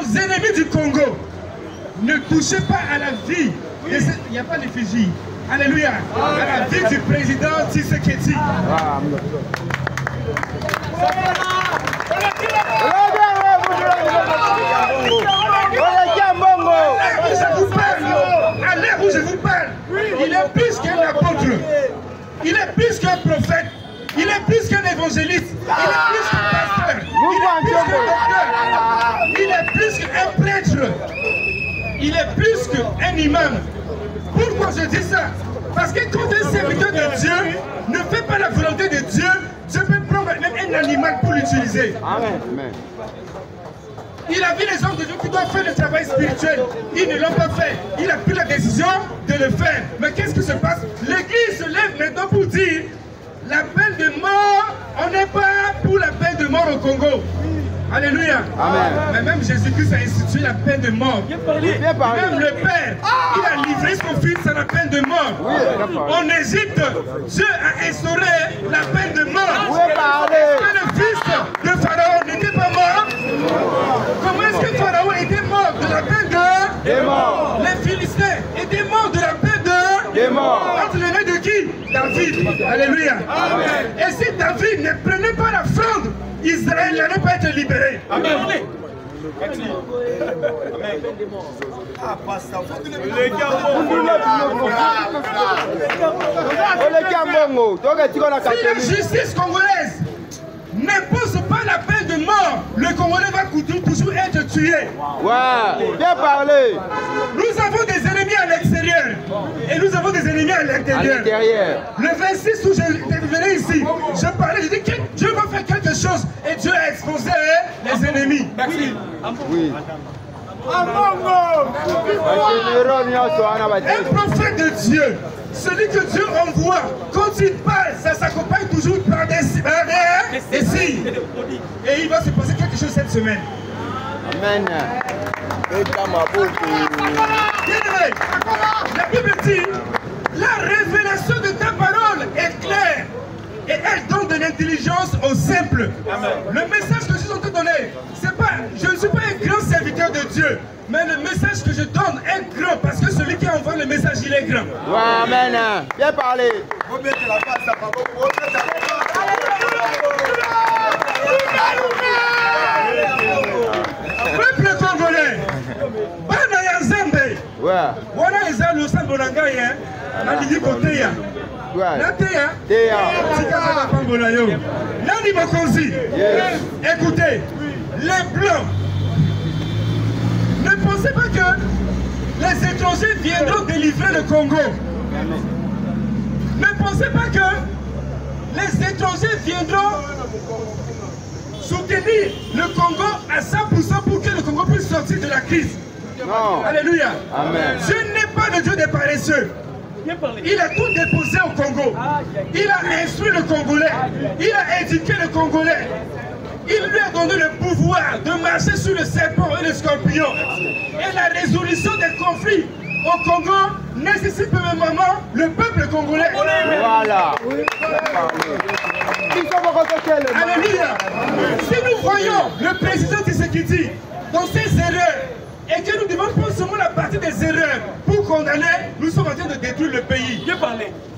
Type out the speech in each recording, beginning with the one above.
aux ennemis du Congo, ne touchez pas à la vie. Il n'y a pas d'effigie. Alléluia. À la vie du président Tshisekedi. À l'heure où je vous parle, il est plus qu'un apôtre, il est plus qu'un prophète, il est plus qu'un évangéliste, il est plus qu'un pasteur, il est plus qu'un prêtre, il est plus qu'un imam. Pourquoi je dis ça? Parce que quand un serviteur de Dieu ne fait pas la volonté de Dieu, Dieu peut prendre même un animal pour l'utiliser. Amen. Il a vu les hommes de Dieu qui doivent faire le travail spirituel. Ils ne l'ont pas fait. Il a pris la décision de le faire. Mais qu'est-ce qui se passe? L'Église se lève maintenant pour dire la peine de mort, on n'est pas pour la peine de mort au Congo. Alléluia. Amen. Mais même Jésus-Christ a institué la peine de mort. Même le Père, il a livré son fils à la peine de mort. En Égypte, Dieu a instauré la peine de mort. Est-ce que le fils de Pharaon n'était pas mort? Comment est-ce que Pharaon était mort de la peine de mort? Les Philistins étaient morts de la peine de mort. Entre les mains de qui? David. Alléluia. Amen. Et si David ne prenait pas la fronde, Israël n'allait pas être libéré. Amen. Si la justice congolaise n'impose pas la peine de mort, le Congolais va toujours être tué. Ouais, bien parlé. Nous avons des ennemis à l'extérieur et nous avons des ennemis à l'intérieur. Le 26 où je venais ici, je parlais, je dis que Dieu va faire quelque chose et Dieu a exposé les ennemis. Merci. Oui. Un prophète de Dieu, celui que Dieu envoie, quand il parle, ça s'accompagne toujours par des signes. Et il va se passer quelque chose cette semaine. Amen. La Bible dit, la révélation de ta parole est claire et elle donne de l'intelligence aux simples. Amen. Le message que je suis en train de donner, c'est pas, je ne suis pas un grand serviteur de Dieu, mais le message que je donne est grand parce que celui qui envoie le message, il est grand. Ouais, amen. Bien parlé. Peuple congolais, Bana Yazembe, voilà Isa Lusan Bonangaya, Nalidi Koteya, Nateya, Tikazana Pangolayo, Nani Mokonzi. Écoutez, les Blancs, ne pensez pas que les étrangers viendront délivrer le Congo. Ne pensez pas que les étrangers viendront soutenir le Congo à 100% pour que le Congo puisse sortir de la crise. Non. Alléluia. Amen. Dieu n'est pas le Dieu des paresseux. Il a tout déposé au Congo. Il a instruit le Congolais. Il a éduqué le Congolais. Il lui a donné le pouvoir de marcher sur le serpent et le scorpion. Et la résolution des conflits au Congo nécessite pour le moment le peuple congolais. Voilà. Alléluia. Si nous voyons le président Tshisekedi dans ses erreurs et que nous devons prendre seulement la partie des erreurs pour condamner, nous sommes en train de détruire le pays.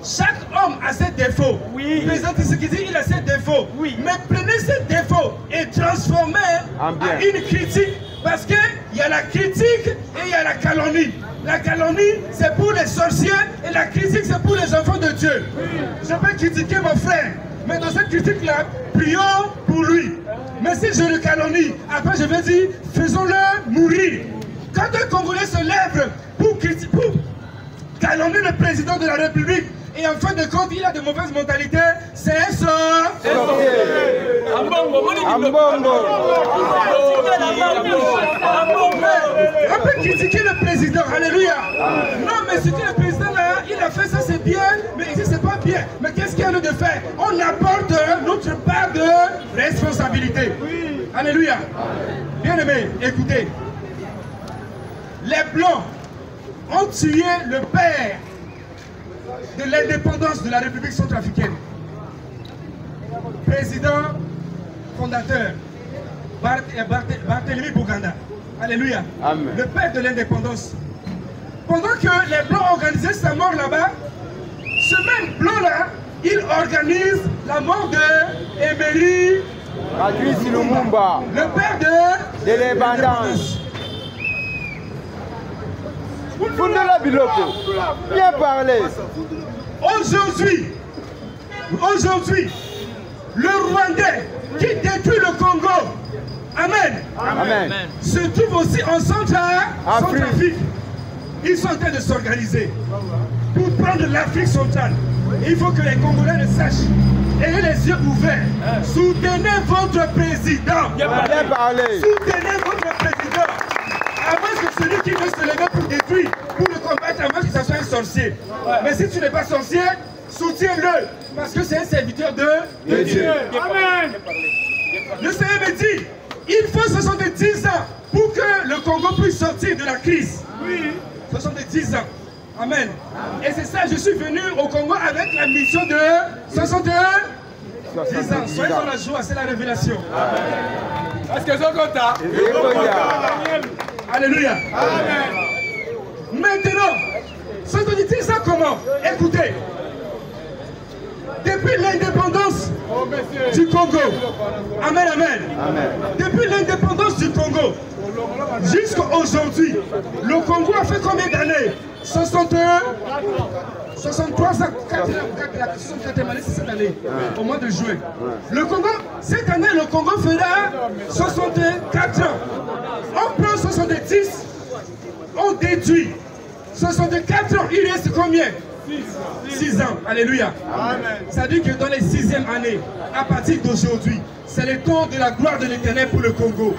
Chaque homme a ses défauts. Oui. Le président Tshisekedi, il a ses défauts. Oui. Mais prenez ces défauts et transformez en une critique. Parce qu'il y a la critique et il y a la calomnie. La calomnie, c'est pour les sorciers et la critique, c'est pour les enfants de Dieu. Oui. Je peux critiquer mon frère, mais dans cette critique-là, prions pour lui. Mais si je le calomnie, après je vais dire, faisons-le mourir. Quand un Congolais se lève pour calomnier le président de la République, et en fin de compte, il a de mauvaises mentalités, c'est un sort. On peut critiquer le président, alléluia. Non, mais ce que le président là, il a fait ça, c'est bien, mais ici c'est pas bien. Mais qu'est-ce qu'il y a lieu de faire? On apporte notre part de responsabilité. Alléluia. Bien aimé, écoutez. Les Blancs ont tué le père de l'indépendance de la République centrafricaine. Président fondateur Barthélemy Boganda. Alléluia. Amen. Le père de l'indépendance. Pendant que les Blancs organisaient sa mort là-bas, ce même Blanc-là, il organise la mort de Emery Patrice Lumumba, le père de l'indépendance. Fundela Biloko, bien parlé. Aujourd'hui, le Rwandais qui détruit le Congo, Amen, Amen, se trouve aussi en Centrafrique. Ils sont en train de s'organiser pour prendre l'Afrique centrale. Il faut que les Congolais le sachent. Ayez les yeux ouverts. Soutenez votre président. bien parlé. Soutenez votre président. Avant que celui qui veut se lever pour détruire, pour le combattre, avant que ça soit un sorcier. Mais si tu n'es pas sorcier, soutiens-le. Parce que c'est un serviteur de Dieu. Amen. Le Seigneur me dit, il faut 70 ans pour que le Congo puisse sortir de la crise. Oui. 70 ans. Amen. Et c'est ça, je suis venu au Congo avec la mission de 61 10 ans. Soyez dans la joie, c'est la révélation. Est-ce que c'est content? Alléluia. Amen. Maintenant, 70 ans comment? Écoutez. Depuis l'indépendance du Congo, amen, amen. Depuis l'indépendance du Congo, jusqu'à aujourd'hui, le Congo a fait combien d'années? 61, 63, 64 années, c'est cette année, au mois de juin. Le Congo, cette année, le Congo fera 64 ans. On prend 70, on détruit. 64 ans, il reste combien? 6 ans. Alléluia. Ça dit que dans les 6e années, à partir d'aujourd'hui, c'est le temps de la gloire de l'Éternel pour le Congo.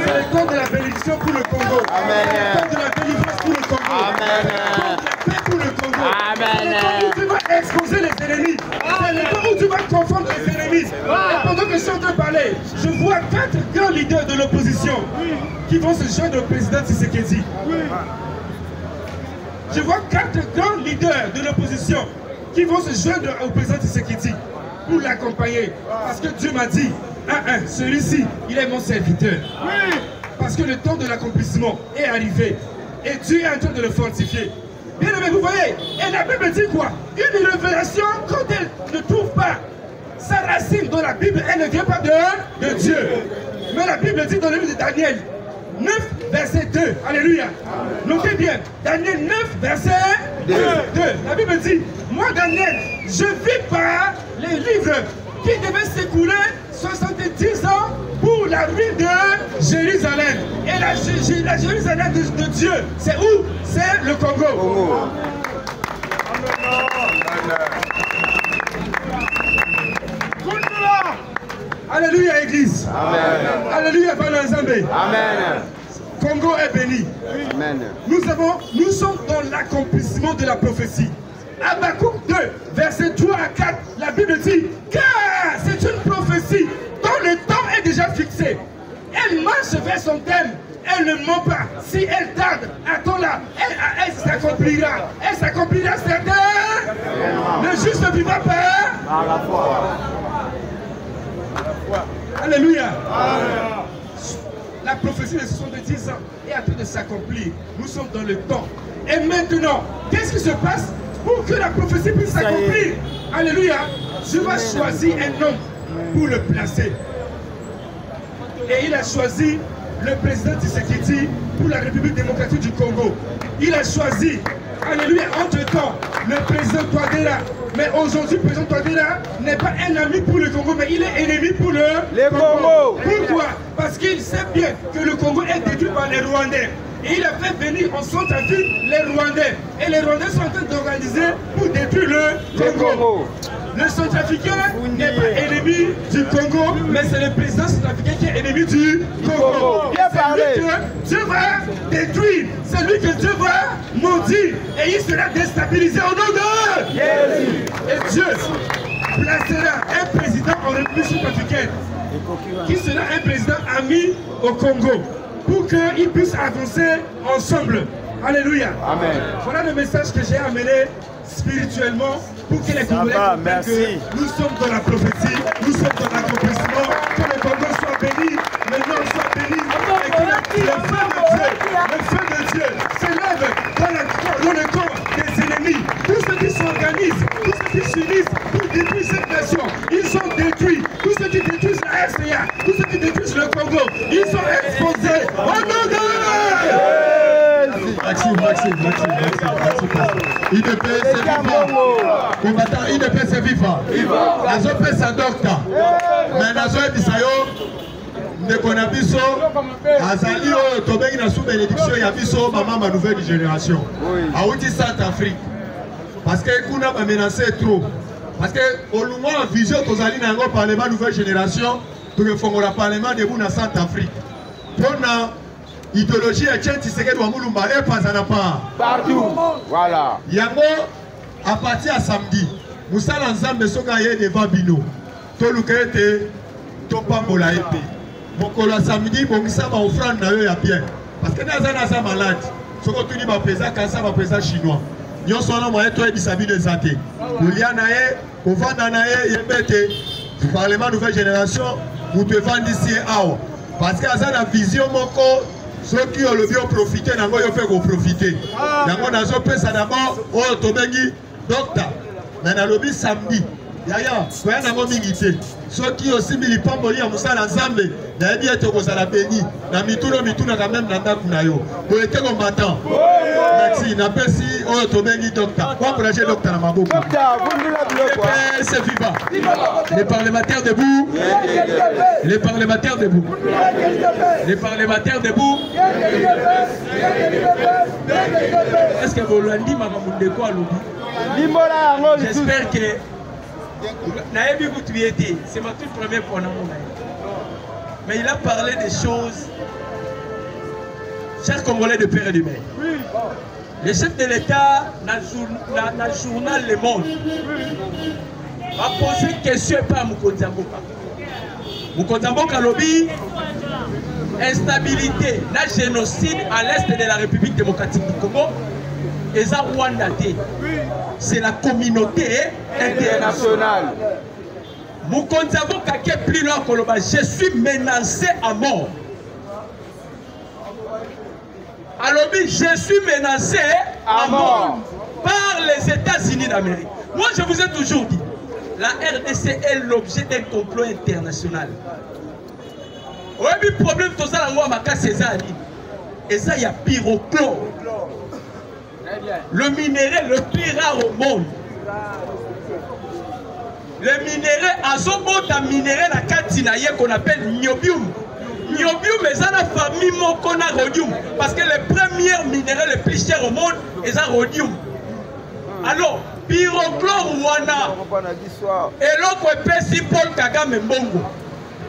C'est le temps de la bénédiction pour le Congo. C'est le temps de la délivrance pour le Congo. C'est le temps de la paix pour le Congo. C'est le temps où tu vas exposer les ennemis. C'est le temps où tu vas confondre les ennemis. Et pendant que je suis en train de parler, je vois 4 grands leaders de l'opposition qui vont se joindre au président Tshisekedi. Je vois 4 grands leaders de l'opposition qui vont se joindre au président Tshisekedi pour l'accompagner. Parce que Dieu m'a dit, celui-ci, il est mon serviteur. Parce que le temps de l'accomplissement est arrivé. Et Dieu est en train de le fortifier. Bien aimé, vous voyez, et la Bible dit quoi? Une révélation, quand elle ne trouve pas sa racine dans la Bible, elle ne vient pas de Dieu. Mais la Bible dit dans le livre de Daniel 9, verset 2. Alléluia. Notez bien. Daniel 9, verset 2. La Bible dit, moi Daniel, je vis par les livres qui devaient s'écouler 70 ans pour la ruine de Jérusalem. Et la Jérusalem de Dieu, c'est où? C'est le Congo. Alléluia, Église. Amen. Alléluia, Banazambé. Amen. Congo est béni. Amen. Nous sommes dans l'accomplissement de la prophétie. Habakkuk 2, verset 3 à 4, la Bible dit, car c'est une prophétie dont le temps est déjà fixé. Elle marche vers son thème. Elle ne ment pas. Si elle tarde, attends-la. Elle s'accomplira. Elle s'accomplira certains. Le juste ne vivra pas par la foi. Alléluia. La prophétie de 70 ans est en train de s'accomplir. Nous sommes dans le temps. Et maintenant, qu'est-ce qui se passe pour que la prophétie puisse s'accomplir? Alléluia. Je vais choisir un homme pour le placer. Et il a choisi le président Tshisekedi pour la République démocratique du Congo. Il a choisi, alléluia, entre-temps, le président Touadéra. Mais aujourd'hui, le président Touadéra n'est pas un ami pour le Congo, mais il est ennemi pour le Congo. Pourquoi? Parce qu'il sait bien que le Congo est détruit par les Rwandais. Et il a fait venir en Centrafrique les Rwandais. Et les Rwandais sont en train d'organiser pour détruire le Congo. Le Centrafricain n'est pas ennemi du Congo, mais c'est le président centrafricain qui est ennemi du Congo. C'est lui que Dieu va détruire, c'est lui que Dieu va maudire, et il sera déstabilisé au nom de Jésus. Et Dieu placera un président en République centrafricaine qui sera un président ami au Congo pour qu'ils puissent avancer ensemble. Alléluia. Amen. Voilà le message que j'ai amené spirituellement pour que les Congolais comprennent que nous sommes dans la prophétie, nous sommes dans l'accomplissement, que le Congo soit béni, le Nord soit béni, et que les femmes le feu de Dieu s'élève dans le corps des ennemis. Tous ceux qui s'organisent, tous ceux qui s'unissent pour détruire cette nation, ils sont détruits. Tous ceux qui détruisent la RCA, tous ceux qui détruisent le Congo, ils sont exposés. Oh non, non! Maxime. IDP c'est vivant. Combattant IDP c'est vivant. Nazo pesa docteur. Mais nazo ebisayo ndeko na biso azali oyo tobengi na sous bénédiction ya biso mama nouvelle génération. Auti Centrafrique. Parce que kuna ba menacer trop. Parce que au loin en vision tozali na ngo parlement nouvelle génération, to fongola parlement debout na Centrafrique. Pona idéologie ya Etienne Tshisekedi wa Mulumba et pas à part. Partout. Voilà. Yango à partir à samedi, Moussala Nzambe soka ye devant bino. To lukete to pambola épée. Mokolo samedi bongisa ba offrande na yo ya bien. Parce que naza malade. Soko tuni ba président kansa ba président chinois. Yo sona moyen to ebisa bino santé. Kulia na ye, kovanda na ye yebete. Parlement nouvelle génération, vous te vendez ici awa. Parce que ça la vision moko ceux qui ont le bien profité, n'ont pas fait profiter. N'ont pas fait ça d'abord. Oh, Tobengi, docteur. Mais dans le samedi, yaya, quoi n'a pas milité. Ceux qui aussi milipant boli à Moussa l'ensemble, n'a bien été aux alabéni. N'a mituna quand même n'a pas kunayo. Vous êtes combattant. Merci. N'a pas si oh Tobengi docteur. Quoi encourager docteur à Maboko. Docteur, vous nous l'avez quoi? C'est vivant. Les parlementaires debout. Les parlementaires debout. Les parlementaires debout. Est-ce que vous l'avez dit, Maman quoi j'espère que c'est ma toute première fois. Mais il a parlé des choses, chers Congolais de père et de mère. Le chef de l'État, dans le journal Le Monde, a posé une question par Mukonza Mboka. Mukonza Mboka lobby, instabilité, la génocide à l'est de la République démocratique du Congo, et ça Rwanda. C'est la communauté internationale. Mukonza Mboka qui est plus loin que l'Oba, je suis menacé à mort. Alors, je suis menacé à mort par les États-Unis d'Amérique. Moi, je vous ai toujours dit, la RDC est l'objet d'un complot international. Oui, le problème, tout ça, et ça, il y a pyrochlore. Le minerai le plus rare au monde. Le minerai, à son mot, un minerai la Katinaye qu'on appelle niobium. Niobium est la famille qu'on a rhodium. Parce que les premiers minéraux les plus chers au monde, c'est rhodium. Alors, pyrochlore wana. Et l'autre est si Paul Kagame Mbongo.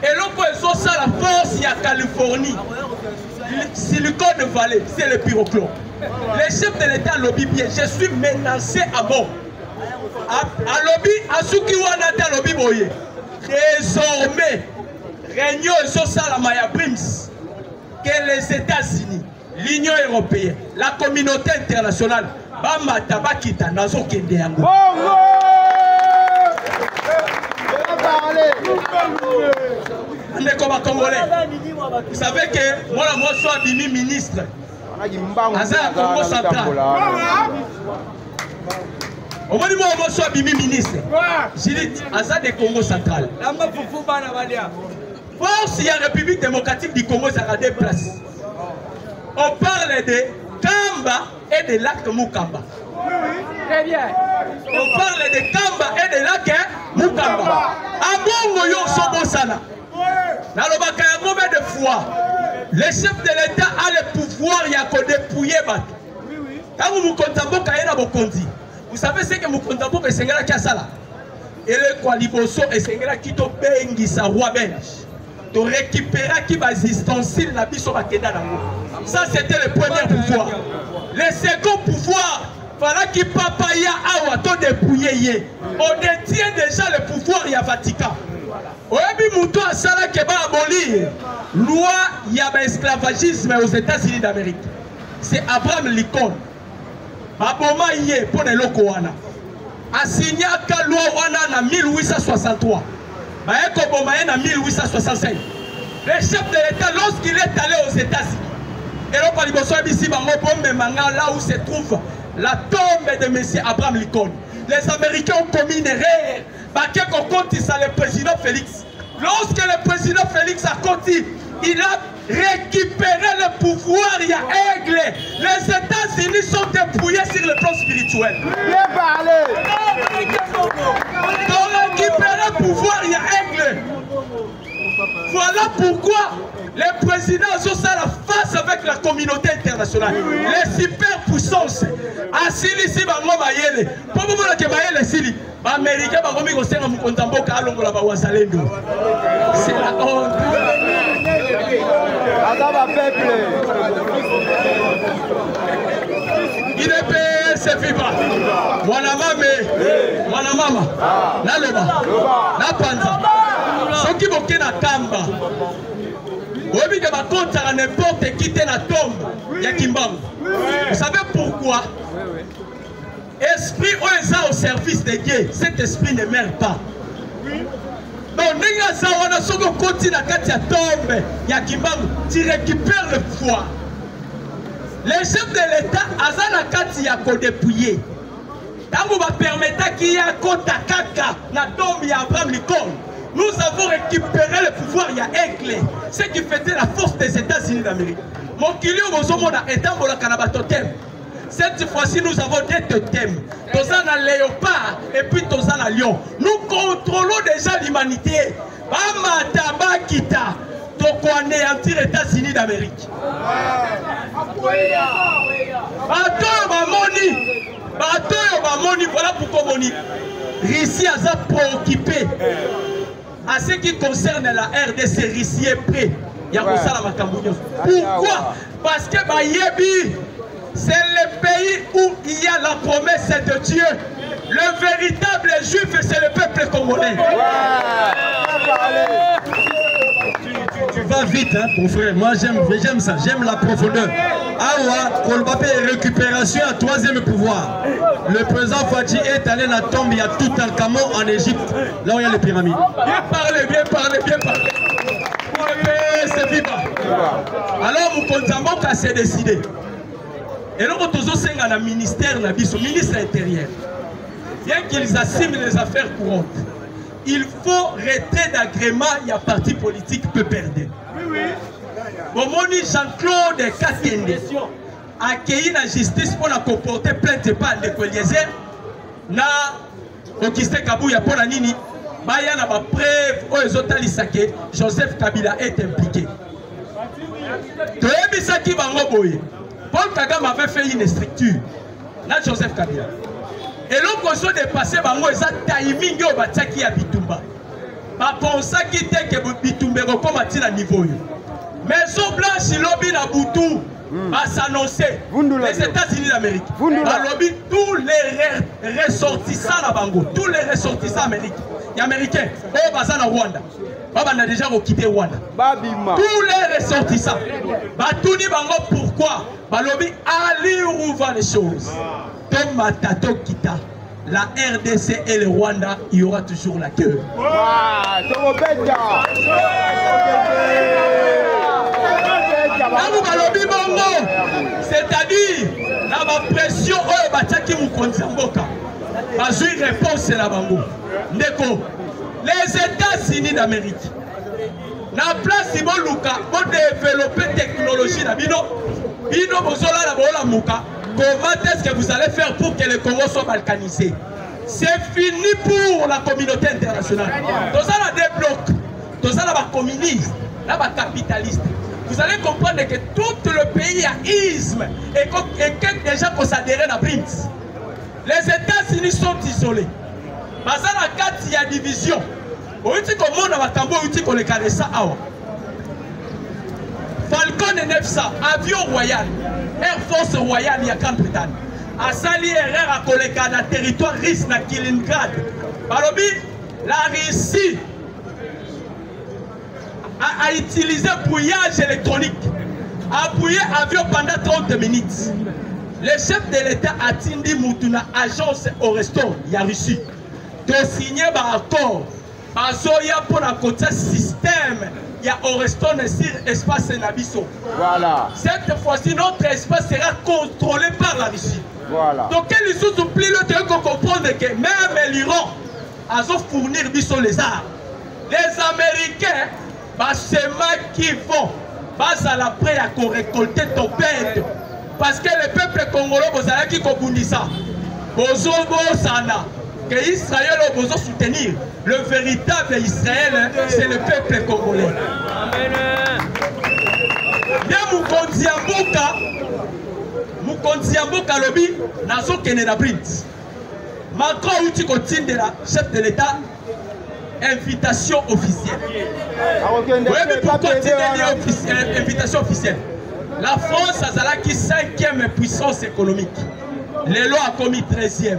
Et l'autre est ça la force, il y a Californie. Silicon Valley, c'est le pyrochlore. Les chefs de l'État lobby bien, je suis menacé à mort. À lobby, à Suki Wanata lobby boye. Désormais, réunion et ça la Maya Prims, que les États-Unis, l'Union européenne, la communauté internationale, Bamata Bakita Nazo Kendeango. On est comme un Congolais. Vous savez que moi, je suis Bimi ministre. Azar Congo central. Au moins, moi, je suis Bimi ministre. J'ai dit Azar de Congo central. Force, il y a la République démocratique du Congo, ça a des places. On parle de Kamba et de lac Mukamba. Très bien. On parle de Kamba et de lac Mukamba. Abongo yo Sobosana. Dans le Bakaya mauvais de foi. Le chef de l'État a le pouvoir, il y a qu'à dépouiller. Quand vous Mukontambo Kayena Bokondi, vous savez ce que Mukontambo est Sengela Kiasala. Et le Kwaliboso est Sengela Kito Bengi sa roi belge. De récupérer qui va existentiel na biso bakenda nango. Ça c'était le premier pouvoir. Le second pouvoir, voilà qui papa ya awa to dépouiller. On détient déjà le pouvoir ya Vatican. Oyebi muto asala ke ba abolir loi ya ba esclavagisme aux États-Unis d'Amérique. C'est Abraham Lincoln. Baboma yé pour le loko wana. A signé ka loi wana en 1863. En 1865, le chef de l'État, lorsqu'il est allé aux États-Unis, Et là, par là où se trouve la tombe de M. Abraham Lincoln. Les Américains ont commis une erreur. Qu'on compte ça le président Félix. Lorsque le président Félix a compté, il a récupéré le pouvoir, il y a aigle. Les États-Unis sont dépouillés sur le plan spirituel. Bien parlé. Pour récupérer le pouvoir, il y a aigle. Voilà pourquoi les présidents ont ça la face avec la communauté internationale. Les superpuissances. Asili ici, Mayele. Pour vous dire que Mayele ici, les Américains vont me dire que c'est la honte. Il est payé, c'est vivant. Mwana mama, na loba, na panza. Ceux qui vont na kamba. Oui, que va contre n'importe qui te la tombe. Ya Kimbangu. Vous savez pourquoi? Esprit au service de Dieu, cet esprit ne meurt pas. Donc, tu récupères le pouvoir. Les chefs de l'État, Azana Kati a dépouillé. Quand vous permettez qu'il y ait un compte à Kaka, la tombe de Abraham Lincoln, nous avons récupéré le pouvoir, il y a éclair. Ce qui faisait la force des États-Unis d'Amérique. Mon kilio, vous avez état pour la Canabatotem. Cette fois-ci, nous avons deux totems. Tozana léopard et puis Tozana lion. Nous contrôlons déjà l'humanité. Bamata Bakita. Donc on anéantit les États-Unis d'Amérique. Voilà pourquoi Moni. Russie a préoccupé à ce qui concerne la RDC. Russie est prêt. Pourquoi? Parce que Bayebi, c'est le pays où il y a la promesse de Dieu. Le véritable juif, c'est le peuple congolais. Tu vas vite, hein, mon frère. Moi, j'aime ça. J'aime la profondeur. Awa, Kolbapé et récupération à troisième pouvoir. Le président Fadji est allé à la tombe, il y a tout un camon en Égypte, là où il y a les pyramides. Bien parlé, bien parlé, bien parlé. C'est vivant. Alors, vous comptez qu'à se décider. Et là, vous avez un ministère, le ministre intérieur. Bien qu'ils assument les affaires courantes, il faut arrêter d'agrément, il y a parti politique peut perdre. Bon, Jean-Claude Katende a accueilli la justice pour la comporter plainte par de Eliezer na Augustin Kabouya pour la nini. Baya na ba preuve aux Ezotalisake Joseph Kabila est impliqué. Toyebisaki bango boye. Paul Kagame avait fait une structure. Là, Joseph Kabila. Et l'on a dépassé bango eza timing au Batiaki à Bitumba. Ba pensa qui était que Bitumba comme à niveau. Maison Blanche lobby na Boutou va s'annoncer. Les États-Unis d'Amérique. Lobby tous les ressortissants à Bango, tous les ressortissants américains. Oh Bazana Rwanda. Baba n'a déjà quitté Rwanda. Tous les ressortissants. Batouni Bango pourquoi? Balobi Ali où va les choses. Comme Matato Kita. La RDC et le Rwanda, il y aura toujours la queue. C'est-à-dire, la pression, une réponse la bango. Les États-Unis d'Amérique, la place ils vont développer technologie. Comment est-ce que vous allez faire pour que le Congo soit balkanisé? C'est fini pour la communauté internationale. Dans ça, on a des blocs. Dans ça, on a des communistes, on a des capitalistes. Vous allez comprendre que tout le pays a isme et que déjà qu'on s'adhère à BRICS. Les États-Unis sont isolés. Parce que la carte, il y a division. On dit que le monde a tambour, on dit qu'on les caresse ça. Falcon 900, avion royal, Air Force royale, il y a Grande-Bretagne. A sali erreur à coller dans le territoire russe, dans Kaliningrad. Balobi, la Russie a utilisé brouillage électronique, a brouillé l'avion pendant 30 minutes. Le chef de l'État a tindi Moutuna, agence au restaurant, il y a Russie. De signer un accord, Bazoya pour un côté système il y a Oreston sur espace Nabiso. Voilà. Cette fois-ci, notre espace sera contrôlé par la Russie. Voilà. Donc, quel est ce pli là de comprendre que même l'Iran a fournir les armes. Les Américains, c'est eux qui vont à la près à récolter ton bête. Parce que le peuple congolais, vous avez qui ça. Que Israël a besoin de soutenir. Le véritable Israël, c'est le peuple congolais. Bien Mukonzi Amboka lobby, nazo kene na print. Macron outil continue de la chef de l'État, invitation officielle. Oui, pour continuer invitation officielle. La France a qui 5e puissance économique. Les lois a commis 13e.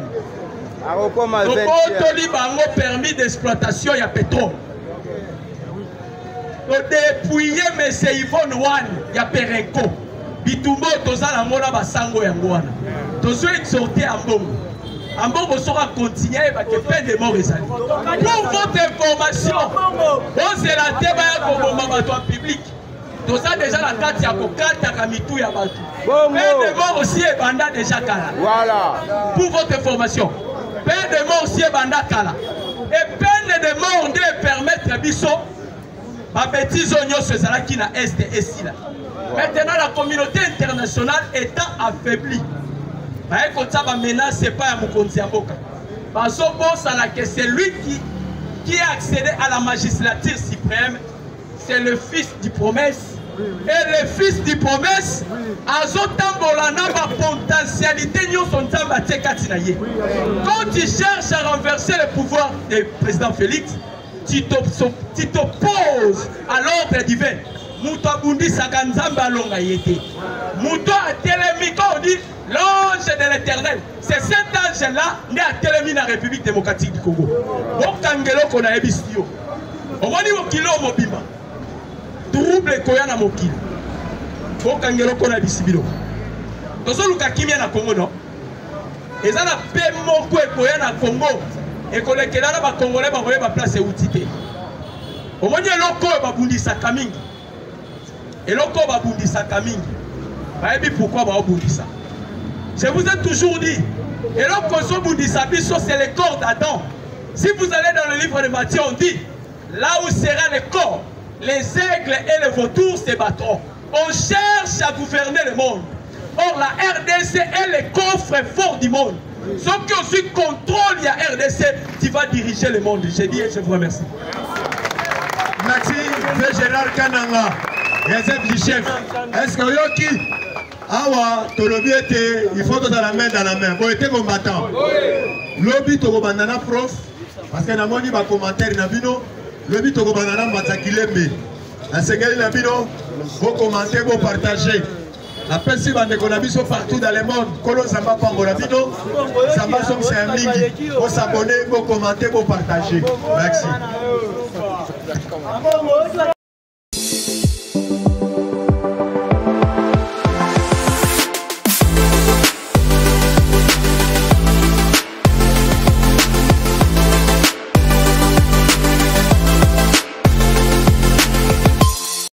Donc, on a permis d'exploitation, il y a pétrole. Depuis M. Yvonne Wan, il y a Perenco. Bitumbo, toza la mona basango ya ngwana. Tozo exhorté à Mbongo. Mbongo sera continué avec peine de mort et salut. Pour votre information, on s'est la débat comme maman public. Toza déjà la carte ya kokata kamitou ya batu. Peine de mort aussi est banda déjà kala. Voilà. Pour votre information. Peine de mort aussi est banda kala. Et peine de mort de permettre biso ba bêtise onyo se zala qui na est et ici là. Maintenant la communauté internationale étant affaiblie. Quand ça va menacer, c'est pas à Mukonzi Amboka. Parce que c'est lui qui a accédé à la magistrature suprême. C'est le fils du promesse. Et le fils du promesse a la potentialité. Quand tu cherches à renverser le pouvoir du président Félix, tu t'opposes à l'ordre divin. Mouto Bundi Saganzamba Longa Yete. Mouto a télémi, quand on dit l'ange de l'éternel, c'est cet ange-là né à télémi dans la République démocratique du Congo. Au Kangelo qu'on a ébistio. Au moins au kilo mobima. Trouble koyana mokili. Au Kangelo qu'on a ébistio. Tozo luka kimia na Congo non. Et ça n'a pas mon koyana Congo. Et qu'on est là bas Congolais bas voyer bas place et outité. Au moins loko ba Bundi Sakamingi. Et l'oko va bundisa kamingi. Pourquoi va bundisa? Je vous ai toujours dit. Et l'oko bundisa biso c'est le corps d'Adam. Si vous allez dans le livre de Matthieu, on dit là où sera le corps, les aigles et les vautours se battront. On cherche à gouverner le monde. Or la RDC est le coffre fort du monde. Sauf que aussi contrôle il y a RDC, tu vas diriger le monde. J'ai dit et je vous remercie. Merci, M. Gérard Kananga. Réserve du chef. Est-ce que Yoki Awa, Tolobi était, il faut que la main dans la main. Vous êtes combattant. Lobby Togo Banana prof, parce que nous avons des commentaires Nabino. Lobby Togo Banana Matakileme. La Ségali Nabino, vous commentez, vous partagez. La personne qui est partout dans le monde, Kolo Samba Pambolabino, Samba Som c'est un mingi. Vous s'abonnez, vous commentez, vous partagez. Merci.